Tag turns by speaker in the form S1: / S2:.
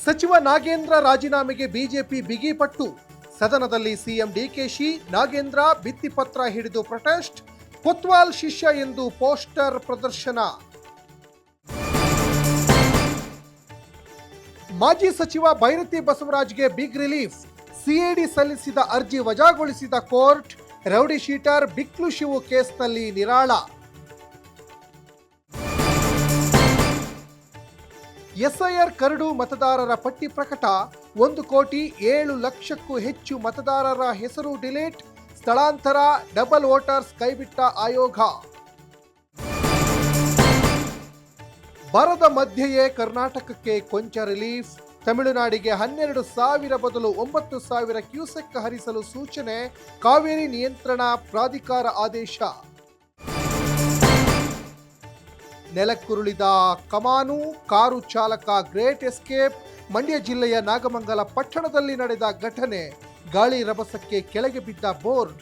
S1: ಸಚಿವ ನಾಗೇಂದ್ರ ರಾಜೀನಾಮೆಗೆ ಬಿಜೆಪಿ ಬಿಗಿಪಟ್ಟು. ಸದನದಲ್ಲಿ ಸಿಎಂ ಡಿಕೆಶಿ, ನಾಗೇಂದ್ರ ಭಿತ್ತಿಪತ್ರ ಹಿಡಿದು ಪ್ರೊಟೆಸ್ಟ್. ಕೊತ್ವಾಲ್ ಶಿಷ್ಯ ಎಂದು ಪೋಸ್ಟರ್ ಪ್ರದರ್ಶನ. ಮಾಜಿ ಸಚಿವ ಭೈರತಿ ಬಸವರಾಜ್ಗೆ ಬಿಗ್ ರಿಲೀಫ್. ಸಿಐಡಿ ಸಲ್ಲಿಸಿದ ಅರ್ಜಿ ವಜಾಗೊಳಿಸಿದ ಕೋರ್ಟ್. ರೌಡಿ ಶೀಟರ್ ಬಿಕ್ಲು ಶಿವು ಕೇಸ್ನಲ್ಲಿ ನಿರಾಳ. ಎಸ್ಐಆರ್ ಕರಡು ಮತದಾರರ ಪಟ್ಟಿ ಪ್ರಕಟ. 1,07,00,000ಕ್ಕೂ ಹೆಚ್ಚು ಮತದಾರರ ಹೆಸರು ಡಿಲೀಟ್. ಸ್ಥಳಾಂತರ, ಡಬಲ್ ವೋಟರ್ಸ್ ಕೈಬಿಟ್ಟ ಆಯೋಗ. ಬರದ ಮಧ್ಯೆಯೇ ಕರ್ನಾಟಕಕ್ಕೆ ಕೊಂಚ ರಿಲೀಫ್. ತಮಿಳುನಾಡಿಗೆ 12,000 ಬದಲು 9,000 ಕ್ಯೂಸೆಕ್ ಹರಿಸಲು ಸೂಚನೆ. ಕಾವೇರಿ ನಿಯಂತ್ರಣ ಪ್ರಾಧಿಕಾರ ಆದೇಶ. ನೆಲಕ್ಕುರುಳಿದ ಕಮಾನು, ಕಾರು ಚಾಲಕ ಗ್ರೇಟ್ ಎಸ್ಕೇಪ್. ಮಂಡ್ಯ ಜಿಲ್ಲೆಯ ನಾಗಮಂಗಲ ಪಟ್ಟಣದಲ್ಲಿ ನಡೆದ ಘಟನೆ. ಗಾಳಿ ರಭಸಕ್ಕೆ ಕೆಳಗೆ ಬಿದ್ದ ಬೋರ್ಡ್.